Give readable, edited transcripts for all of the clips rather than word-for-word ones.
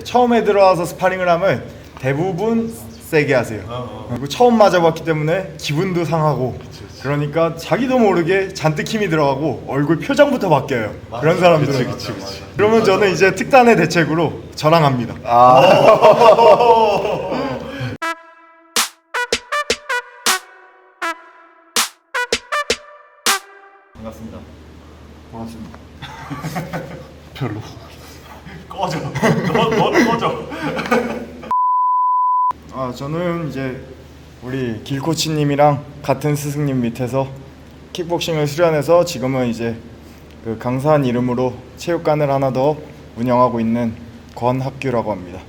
처음에 들어와서 스파링을 하면 대부분 세게 하세요. 그리고 처음 맞아봤기 때문에 기분도 상하고, 그러니까 자기도 모르게 잔뜩 힘이 들어가고 얼굴 표정부터 바뀌어요. 그런 사람들은. 그러면 저는 이제 특단의 대책으로 저랑 합니다. 반갑습니다. 고맙습니다. 별로. 꺼져. 너 꺼져. 저는 이제 우리 길코치님이랑 같은 스승님 밑에서 킥복싱을 수련해서 지금은 이제 그 강사한 이름으로 체육관을 하나 더 운영하고 있는 권학규라고 합니다.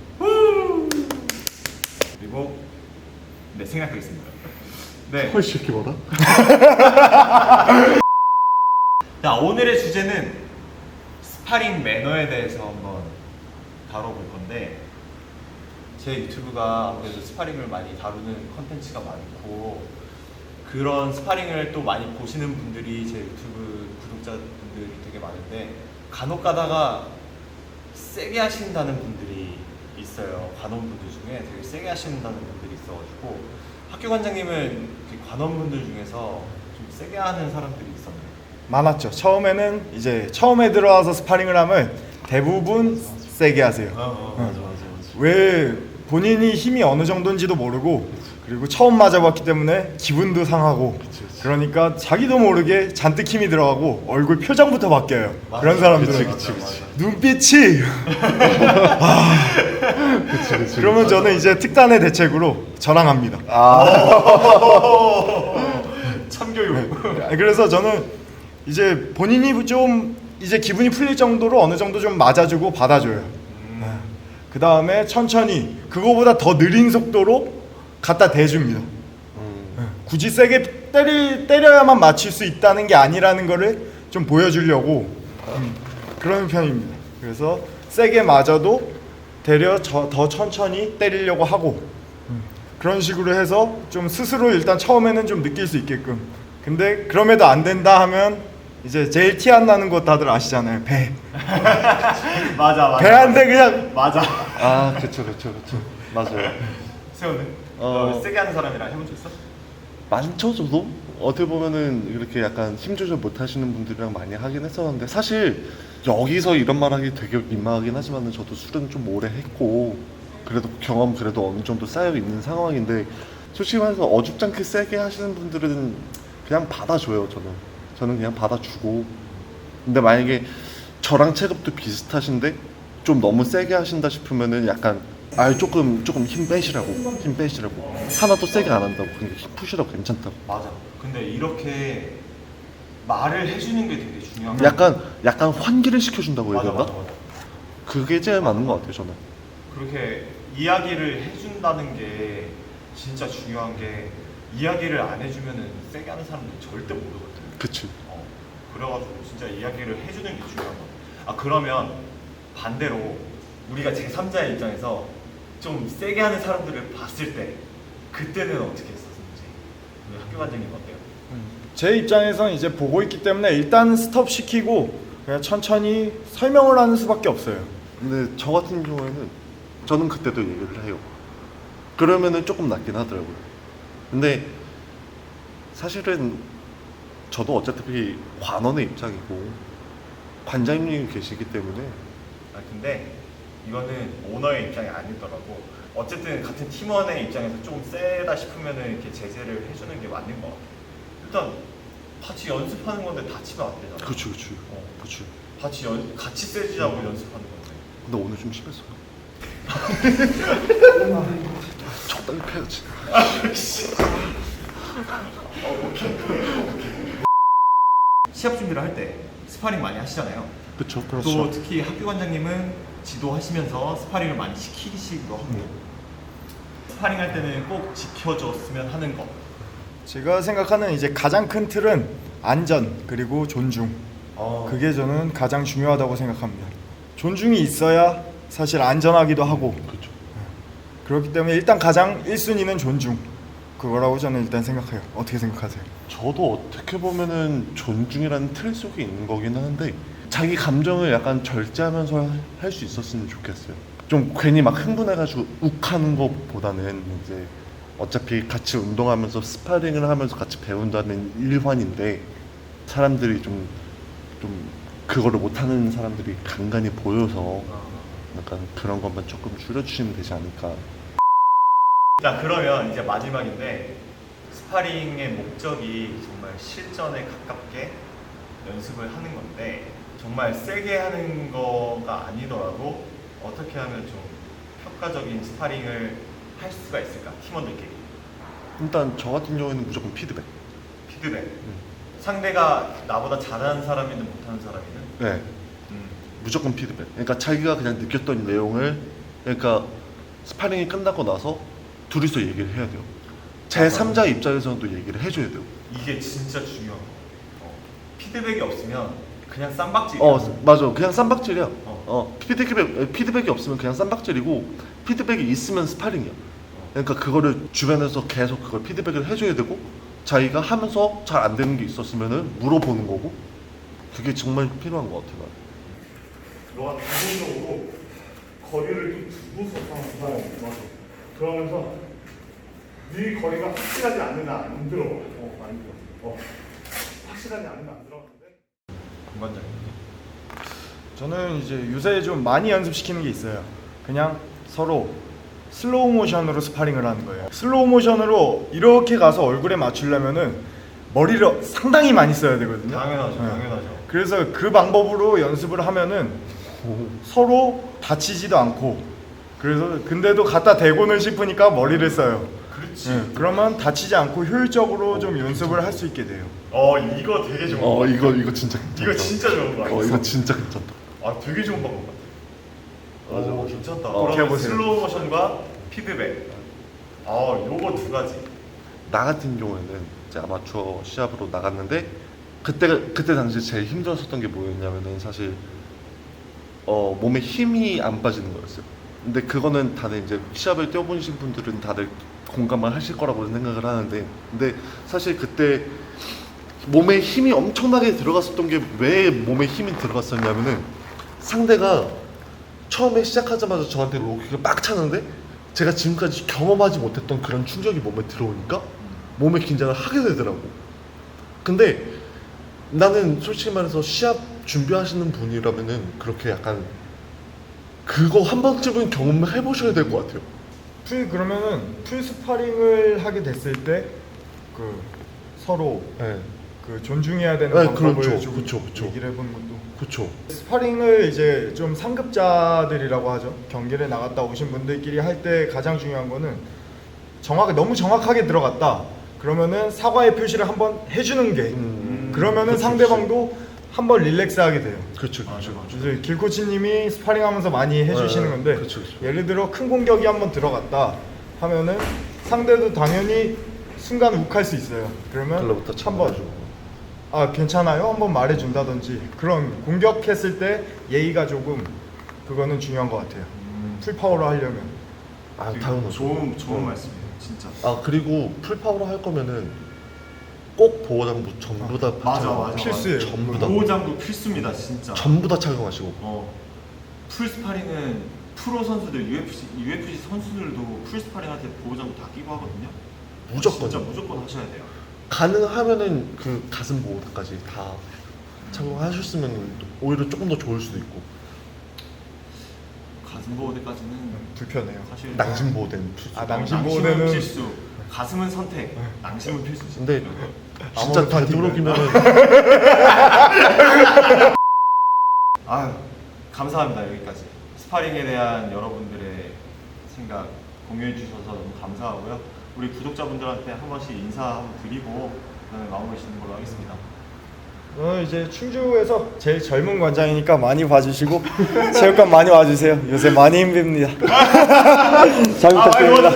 그리고 네, 생략하겠습니다. 네. 훨씬 이렇게 뭐라? 자, 오늘의 주제는 스파링 매너에 대해서 한번 다뤄볼 건데, 제 유튜브가 아무래도 스파링을 많이 다루는 컨텐츠가 많고, 그런 스파링을 또 많이 보시는 분들이 제 유튜브 구독자분들이 되게 많은데, 간혹 가다가 세게 하신다는 분들이 있어요. 관원분들 중에 되게 세게 하신다는 분들이 있어가지고, 학교 관장님은 관원분들 중에서 좀 세게 하는 사람들이 있었나요? 많았죠. 처음에 들어와서 스파링을 하면 대부분 세게 하세요. 맞아. 왜 본인이 힘이 어느 정도인지도 모르고, 그리고 처음 맞아봤기 때문에 기분도 상하고, 그러니까 자기도 모르게 잔뜩 힘이 들어가고 얼굴 표정부터 바뀌어요. 그런 사람들은. 그치. 눈빛이 그치. 그러면 저는 이제 특단의 대책으로 저랑 합니다. 참교육. 그래서 저는 이제 본인이 좀 이제 기분이 풀릴 정도로 어느 정도 좀 맞아주고 받아줘요. 그 다음에 천천히 그거보다 더 느린 속도로 갖다 대줍니다. 굳이 세게 때려야만 맞출 수 있다는 게 아니라는 거를 좀 보여주려고 그런 편입니다. 그래서 세게 맞아도 되려 더 천천히 때리려고 하고, 그런 식으로 해서 좀 스스로 일단 처음에는 좀 느낄 수 있게끔. 근데 그럼에도 안 된다 하면 이제 제일 티 안 나는 거 다들 아시잖아요. 배. 맞아. 배한테 그냥 맞아. 그쵸. 맞아요. 세호는? 어. 너 세게 하는 사람이랑 해본 적 있어? 많죠, 저도? 어떻게 보면은 이렇게 약간 힘 조절 못 하시는 분들이랑 많이 하긴 했었는데, 사실 여기서 이런 말 하기 되게 민망하긴 하지만은 저도 술은 좀 오래 했고, 그래도 경험 그래도 어느 정도 쌓여 있는 상황인데, 솔직히 말해서 어줍잖게 세게 하시는 분들은 그냥 받아줘요. 저는 그냥 받아주고. 근데 만약에 저랑 체급도 비슷하신데 좀 너무 세게 하신다 싶으면은 약간 조금 힘 빼시라고 하나도 세게 안 한다고, 그냥 힘 푸시라고, 괜찮다고. 맞아. 근데 이렇게 말을 해주는 게 되게 중요한 거 약간 환기를 시켜준다고 해야 되나? 맞아. 그게 제일 맞는 것 같아요, 저는. 그렇게 이야기를 해준다는 게 진짜 중요한 게, 이야기를 안 해주면은 세게 하는 사람들이 절대 모르거든. 그치. 그래가지고 진짜 이야기를 해주는 게 중요한 거야. 그러면 반대로 우리가 제3자의 입장에서 좀 세게 하는 사람들을 봤을 때 그때는 어떻게 했었는지, 우리 학교 관장님 어때요? 제 입장에선 이제 보고 있기 때문에 일단 스톱 시키고 그냥 천천히 설명을 하는 수밖에 없어요. 근데 저 같은 경우에는 저는 그때도 얘기를 해요. 그러면은 조금 낫긴 하더라고요. 근데 사실은 저도 어차피 관원의 입장이고 관장님이 계시기 때문에. 근데 이거는 오너의 입장이 아니더라고. 어쨌든 같은 팀원의 입장에서 조금 세다 싶으면은 이렇게 제재를 해주는 게 맞는 것 같아. 일단 같이 연습하는 건데 다치면 안 되잖아. 그치. 같이 세지자고 연습하는 건데. 근데 오늘 좀 심했어. 적당히 패야지. 시합 준비를 할 때 스파링 많이 하시잖아요. 그쵸. 또 특히 학교 관장님은 지도하시면서 스파링을 많이 시키시기도 하고, 스파링 할 때는 꼭 지켜줬으면 하는 거. 제가 생각하는 이제 가장 큰 틀은 안전 그리고 존중. 그게 저는 가장 중요하다고 생각합니다. 존중이 있어야 사실 안전하기도 하고. 그쵸. 그렇기 때문에 일단 가장 1순위는 존중. 그거라고 저는 일단 생각해요. 어떻게 생각하세요? 저도 어떻게 보면은 존중이라는 틀 속에 있는 거긴 하는데, 자기 감정을 약간 절제하면서 할 수 있었으면 좋겠어요. 좀 괜히 막 흥분해가지고 욱하는 것보다는 이제 어차피 같이 운동하면서 스파링을 하면서 같이 배운다는 일환인데 사람들이 좀 그거를 못하는 사람들이 간간히 보여서 약간 그런 것만 조금 줄여주시면 되지 않을까. 자, 그러면 이제 마지막인데 스파링의 목적이 정말 실전에 가깝게 연습을 하는 건데 정말 세게 하는 거가 아니더라도 어떻게 하면 좀 효과적인 스파링을 할 수가 있을까? 팀원들끼리. 일단 저 같은 경우에는 무조건 피드백. 피드백. 상대가 나보다 잘하는 사람이든 못하는 사람이든. 네. 무조건 피드백. 그러니까 자기가 그냥 느꼈던 내용을 그러니까 스파링이 끝나고 나서 둘이서 얘기를 해야 돼요. 제 3자 입장에서도 얘기를 해줘야 돼요. 이게 진짜 중요한 거. 피드백이 없으면 그냥 쌈박질. 맞아. 그냥 쌈박질이야. 어. 피드백이 없으면 그냥 쌈박질이고 피드백이 있으면 스파링이야. 그러니까 그거를 주변에서 계속 그걸 피드백을 해줘야 되고 자기가 하면서 잘 안 되는 게 있었으면은 물어보는 거고 그게 정말 필요한 것 같아요. 너가 기본적으로 거리를 좀 두고서 맞아. 그러면서 네 거리가 확실하지 않으면 안 들어. 안 들어. 확실하지 않으면 안 들어가는데. 공간적인. 저는 이제 요새 좀 많이 연습시키는 게 있어요. 그냥 서로 슬로우 모션으로 스파링을 하는 거예요. 슬로우 모션으로 이렇게 가서 얼굴에 맞추려면은 머리를 상당히 많이 써야 되거든요. 당연하죠. 네. 당연하죠. 그래서 그 방법으로 연습을 하면은 서로 다치지도 않고 그래서 근데도 갖다 대고는 싶으니까 머리를 써요. 그렇지. 네, 그러면 다치지 않고 효율적으로 좀 연습을 할 수 있게 돼요. 이거 되게 좋은 거. 이거 진짜 괜찮다. 이거 진짜 좋은 거 같아. 이거 진짜 괜찮다. 되게 좋은 방법 같아. 맞아, 맞아. 괜찮다. 이렇게 그러면 해보세요. 슬로우 모션과 피드백. 요거 두 가지. 나 같은 경우에는 이제 아마추어 시합으로 나갔는데 그때 당시 제일 힘들었었던 게 뭐였냐면은 사실 몸에 힘이 안 빠지는 거였어요. 근데 그거는 다들 이제 시합을 뛰어보신 분들은 다들 공감을 하실 거라고 생각을 하는데 근데 사실 그때 몸에 힘이 엄청나게 들어갔었던 게 왜 몸에 힘이 들어갔었냐면은 상대가 처음에 시작하자마자 저한테 로킥을 빡 차는데 제가 지금까지 경험하지 못했던 그런 충격이 몸에 들어오니까 몸에 긴장을 하게 되더라고. 근데 나는 솔직히 말해서 시합 준비하시는 분이라면은 그렇게 약간 그거 한 번쯤은 경험을 해보셔야 될 것 같아요. 그러면은 풀 스파링을 하게 됐을 때 그 서로 네, 그 존중해야 되는 네, 방법을 그렇죠. 좀 그렇죠. 얘기를 해보는 것도. 그렇죠. 스파링을 이제 좀 상급자들이라고 하죠. 경기를 나갔다 오신 분들끼리 할 때 가장 중요한 거는 너무 정확하게 들어갔다. 그러면은 사과의 표시를 한번 해주는 게 그러면은 그렇죠, 상대방도 한번 릴렉스하게 돼요. 그렇죠. 이제 길 코치님이 스파링하면서 많이 해주시는 네, 건데 그렇죠, 그렇죠. 예를 들어 큰 공격이 한번 들어갔다 하면은 상대도 당연히 순간 욱할 수 있어요. 그러면 달라붙어 한번 괜찮아요? 한번 말해준다든지 그런 공격했을 때 예의가 조금 그거는 중요한 것 같아요. 풀파워로 하려면. 당연하죠. 좋은 말씀이에요. 진짜. 그리고 풀파워로 할 거면은 꼭 보호장구 전부 다 맞아. 필수예요. 전부 다 보호장구 필수입니다, 진짜. 전부 다 착용하시고. 풀 스파링은 프로 선수들, UFC 선수들도 풀 스파링 할 때 보호장구 다 끼고 하거든요. 무조건. 진짜 무조건 하셔야 돼요. 가능하면은 그 가슴 보호대까지 다 착용하셨으면 오히려 조금 더 좋을 수도 있고. 가슴 보호대까지는 불편해요. 사실 낭심 보호대는 필수. 낭심 낭심은 보호대는 필수. 가슴은 선택. 낭심은 필수지. 근데 진짜 아무것도 안 되도록이면은 감사합니다. 여기까지 스파링에 대한 여러분들의 생각 공유해 주셔서 너무 감사하고요. 우리 구독자분들한테 한 번씩 인사 한번 드리고 그다음에 마무리 짓는 걸로 하겠습니다. 저는 이제 충주에서 제일 젊은 관장이니까 많이 봐주시고 체육관 많이 와주세요. 요새 많이 힘듭니다. 잘 부탁드립니다.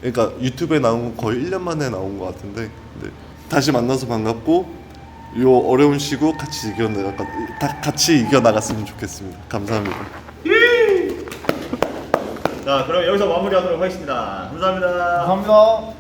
그러니까 유튜브에 나온 거 거의 1년 만에 나온 것 같은데 근데 다시 만나서 반갑고 요 어려운 시구 같이 이겨나갔으면 좋겠습니다. 감사합니다. 자, 그럼 여기서 마무리하도록 하겠습니다. 감사합니다. 감사합니다.